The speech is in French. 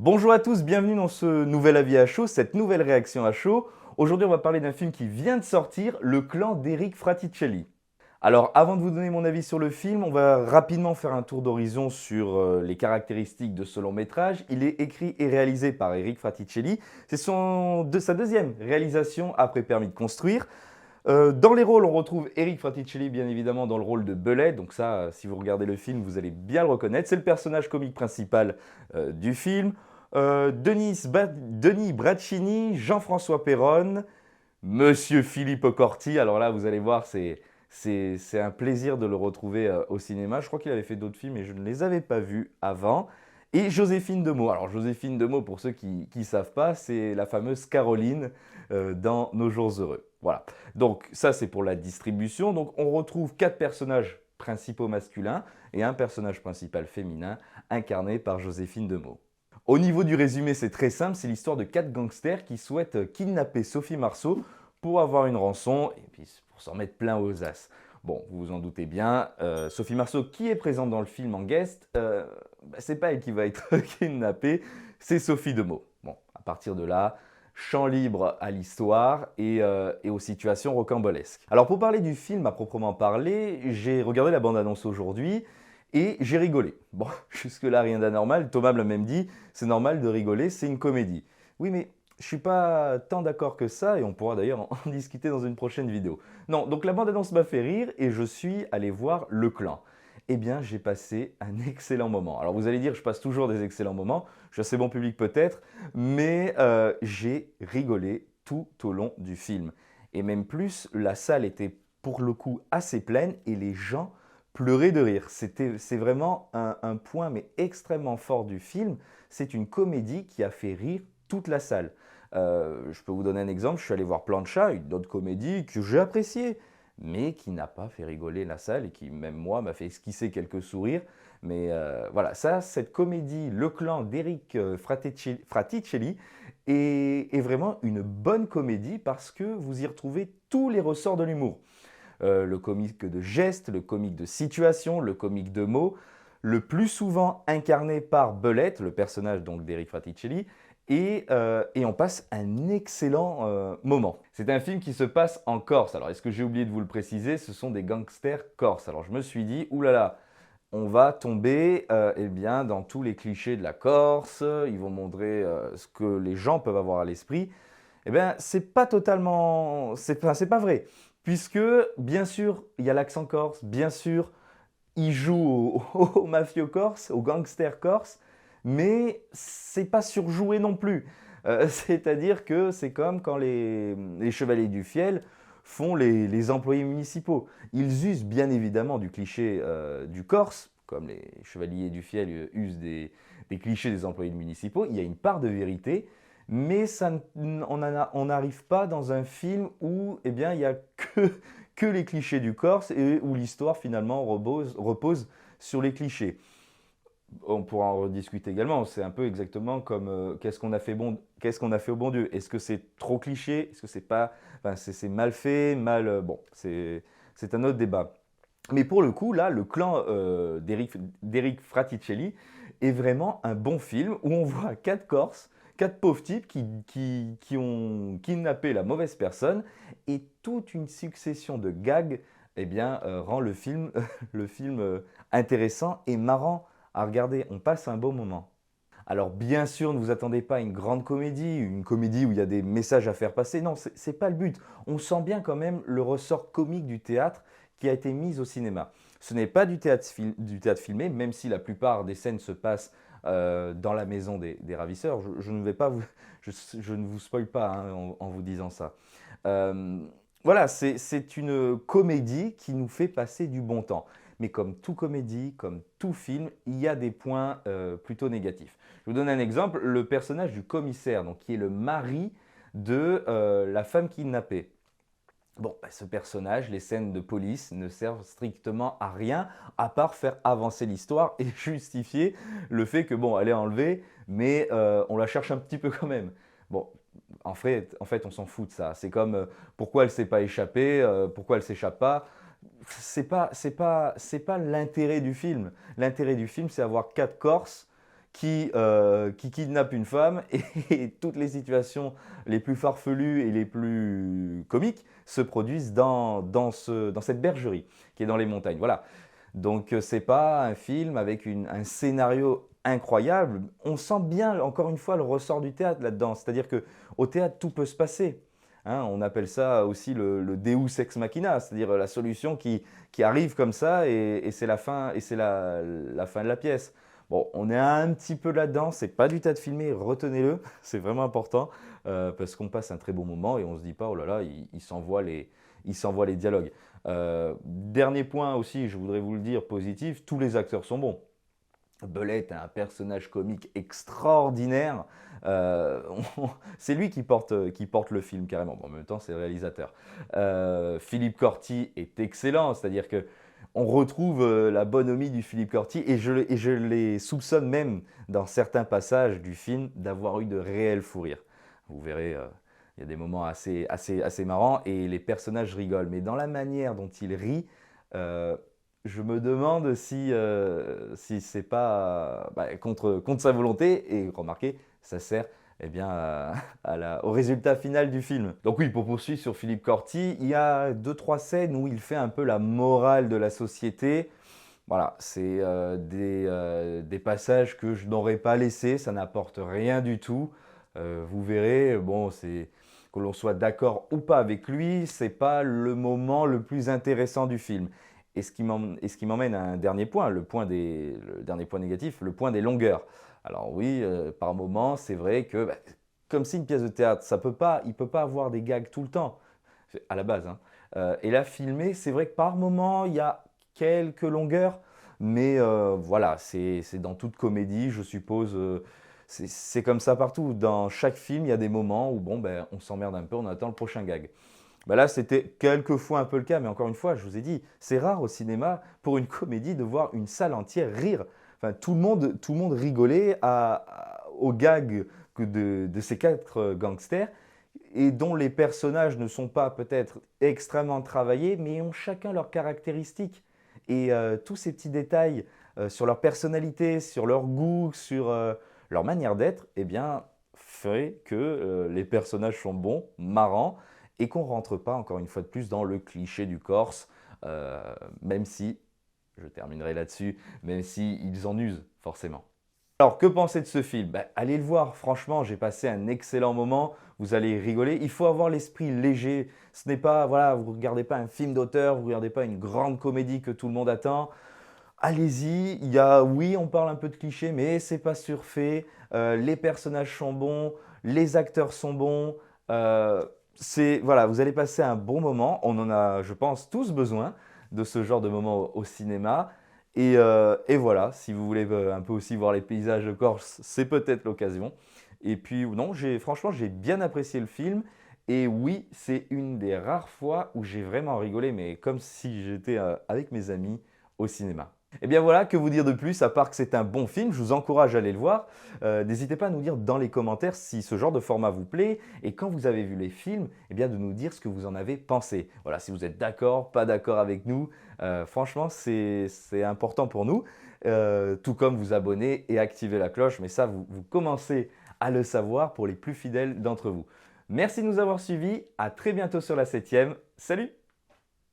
Bonjour à tous, bienvenue dans ce nouvel avis à chaud, cette nouvelle réaction à chaud. Aujourd'hui, on va parler d'un film qui vient de sortir, Le Clan d'Eric Fraticelli. Alors, avant de vous donner mon avis sur le film, on va rapidement faire un tour d'horizon sur les caractéristiques de ce long métrage. Il est écrit et réalisé par Eric Fraticelli. C'est sa deuxième réalisation après Permis de construire. Dans les rôles, on retrouve Eric Fraticelli, bien évidemment, dans le rôle de Bellet. Donc ça, si vous regardez le film, vous allez bien le reconnaître. C'est le personnage comique principal du film. Denis Bracchini, Jean-François Perron, Monsieur Philippe Corti. Alors là, vous allez voir, c'est un plaisir de le retrouver au cinéma. Je crois qu'il avait fait d'autres films et je ne les avais pas vus avant. Et Joséphine Demeaux. Alors Joséphine Demeaux, pour ceux qui ne savent pas, c'est la fameuse Caroline dans Nos jours heureux. Voilà. Donc ça, c'est pour la distribution. Donc on retrouve 4 personnages principaux masculins et un personnage principal féminin incarné par Joséphine Demeaux. Au niveau du résumé, c'est très simple, c'est l'histoire de 4 gangsters qui souhaitent kidnapper Sophie Marceau pour avoir une rançon et puis pour s'en mettre plein aux as. Bon, vous vous en doutez bien, Sophie Marceau, qui est présente dans le film en guest, c'est pas elle qui va être kidnappée, c'est Sophie Demeaux. Bon, à partir de là, champ libre à l'histoire et aux situations rocambolesques. Alors pour parler du film à proprement parler, j'ai regardé la bande-annonce aujourd'hui et j'ai rigolé. Bon, jusque-là, rien d'anormal. Thomas me l'a même dit, c'est normal de rigoler, c'est une comédie. Oui, mais je suis pas tant d'accord que ça, et on pourra d'ailleurs en discuter dans une prochaine vidéo. Non, donc la bande-annonce m'a fait rire, et je suis allé voir Le Clan. Eh bien, j'ai passé un excellent moment. Alors vous allez dire, je passe toujours des excellents moments, je suis assez bon public peut-être, mais j'ai rigolé tout au long du film. Et même plus, la salle était pour le coup assez pleine, et les gens pleurer de rire. C'est vraiment un point mais extrêmement fort du film. C'est une comédie qui a fait rire toute la salle. Je peux vous donner un exemple. Je suis allé voir Plancha, une autre comédie que j'ai appréciée, mais qui n'a pas fait rigoler la salle et qui, même moi, m'a fait esquisser quelques sourires. Mais voilà, ça, cette comédie, Le Clan d'Eric Fraticelli, est vraiment une bonne comédie parce que vous y retrouvez tous les ressorts de l'humour. Le comique de geste, le comique de situation, le comique de mots, le plus souvent incarné par Belette, le personnage donc d'Eric Fraticelli, et on passe un excellent moment. C'est un film qui se passe en Corse. Alors, est-ce que j'ai oublié de vous le préciser? Ce sont des gangsters corses. Alors, je me suis dit, oulala, on va tomber eh bien, dans tous les clichés de la Corse. Ils vont montrer ce que les gens peuvent avoir à l'esprit. Eh bien, c'est pas totalement, c'est pas vrai, puisque bien sûr, il y a l'accent corse, bien sûr, il joue aux mafieux corse, aux gangsters corse, mais c'est pas surjoué non plus. C'est-à-dire que c'est comme quand les chevaliers du fiel font les employés municipaux. Ils usent bien évidemment du cliché du corse, comme les chevaliers du fiel usent des clichés des employés municipaux. Il y a une part de vérité, mais on n'arrive pas dans un film où eh bien, il n'y a que les clichés du Corse et où l'histoire finalement repose sur les clichés. On pourra en rediscuter également. C'est un peu exactement comme qu'est-ce qu'on a fait au bon Dieu. Est-ce que c'est trop cliché? Est-ce que c'est pas, enfin, c'est mal fait, mal, bon, c'est un autre débat. Mais pour le coup, là, le clan d'Eric Fraticelli est vraiment un bon film où on voit 4 Corses, 4 pauvres types qui ont kidnappé la mauvaise personne et toute une succession de gags eh bien, rend le film, le film intéressant et marrant à regarder. On passe un beau moment. Alors bien sûr, ne vous attendez pas à une comédie où il y a des messages à faire passer. Non, c'est pas le but. On sent bien quand même le ressort comique du théâtre qui a été mis au cinéma. Ce n'est pas du théâtre filmé, même si la plupart des scènes se passent dans la maison des ravisseurs. Je ne vais pas vous, je ne vous spoil pas hein, en vous disant ça. Euh, voilà, c'est une comédie qui nous fait passer du bon temps. Mais comme tout comédie, comme tout film, il y a des points plutôt négatifs. Je vous donne un exemple, le personnage du commissaire, donc, qui est le mari de la femme kidnappée. Bon, bah, ce personnage, les scènes de police ne servent strictement à rien, à part faire avancer l'histoire et justifier le fait que, bon, elle est enlevée, mais on la cherche un petit peu quand même. Bon, en fait on s'en fout de ça. C'est comme pourquoi elle ne s'est pas échappée, pourquoi elle ne s'échappe pas. C'est pas l'intérêt du film. L'intérêt du film, c'est avoir 4 Corses qui kidnappe une femme et toutes les situations les plus farfelues et les plus comiques se produisent dans cette bergerie qui est dans les montagnes. Voilà. Donc c'est pas un film avec un scénario incroyable. On sent bien, encore une fois, le ressort du théâtre là-dedans. C'est-à-dire qu'au théâtre, tout peut se passer. Hein, on appelle ça aussi le Deus ex machina, c'est-à-dire la solution qui arrive comme ça et c'est la fin, et c'est la fin de la pièce. Bon, on est un petit peu là-dedans, c'est pas du théâtre filmé, retenez-le, c'est vraiment important parce qu'on passe un très bon moment et on se dit pas, oh là là, il s'envoie les dialogues. Dernier point aussi, je voudrais vous le dire, positif, tous les acteurs sont bons. Belette est un personnage comique extraordinaire. Euh, c'est lui qui porte le film carrément. Bon, en même temps, c'est le réalisateur. Philippe Corti est excellent, c'est-à-dire que on retrouve la bonhomie du Philippe Corti et je les soupçonne même dans certains passages du film d'avoir eu de réels fous rires. Vous verrez, il y a des moments assez marrants et les personnages rigolent. Mais dans la manière dont ils rient, euh, je me demande si c'est pas contre sa volonté. Et remarquez, ça sert eh bien, au résultat final du film. Donc oui, pour poursuivre sur Philippe Corti, il y a 2-3 scènes où il fait un peu la morale de la société. Voilà, c'est des passages que je n'aurais pas laissés, ça n'apporte rien du tout. Vous verrez, bon, c'est que l'on soit d'accord ou pas avec lui, c'est pas le moment le plus intéressant du film. Et ce qui m'emmène à un dernier point, le dernier point négatif, le point des longueurs. Alors oui, par moment, c'est vrai que, comme c'est une pièce de théâtre, il peut pas avoir des gags tout le temps, à la base. Hein. Et là, filmé, c'est vrai que par moment, il y a quelques longueurs, mais voilà, c'est dans toute comédie, je suppose. C'est comme ça partout. Dans chaque film, il y a des moments où bon, on s'emmerde un peu, on attend le prochain gag. Là, c'était quelquefois un peu le cas, mais encore une fois, je vous ai dit, c'est rare au cinéma pour une comédie de voir une salle entière rire. Enfin, tout le monde rigolait aux gags de ces quatre gangsters et dont les personnages ne sont pas peut-être extrêmement travaillés, mais ont chacun leurs caractéristiques. Et tous ces petits détails sur leur personnalité, sur leur goût, sur leur manière d'être, eh bien, fait que les personnages sont bons, marrants, et qu'on ne rentre pas, encore une fois de plus, dans le cliché du Corse, même si, je terminerai là-dessus, même si ils en usent forcément. Alors, que penser de ce film? Allez le voir, franchement, j'ai passé un excellent moment, vous allez rigoler. Il faut avoir l'esprit léger, ce n'est pas, voilà, vous ne regardez pas un film d'auteur, vous ne regardez pas une grande comédie que tout le monde attend. Allez-y, oui, on parle un peu de clichés, mais c'est pas surfait. Les personnages sont bons, les acteurs sont bons. Voilà, vous allez passer un bon moment. On en a, je pense, tous besoin de ce genre de moment au cinéma. Et voilà, si vous voulez un peu aussi voir les paysages de Corse, c'est peut-être l'occasion. Et puis, non, franchement, j'ai bien apprécié le film. Et oui, c'est une des rares fois où j'ai vraiment rigolé, mais comme si j'étais avec mes amis au cinéma. Et bien voilà, que vous dire de plus, à part que c'est un bon film, je vous encourage à aller le voir. N'hésitez pas à nous dire dans les commentaires si ce genre de format vous plaît et quand vous avez vu les films, eh bien de nous dire ce que vous en avez pensé. Voilà, si vous êtes d'accord, pas d'accord avec nous, franchement c'est important pour nous. Tout comme vous abonner et activer la cloche, mais ça vous commencez à le savoir pour les plus fidèles d'entre vous. Merci de nous avoir suivis, à très bientôt sur la 7e. Salut!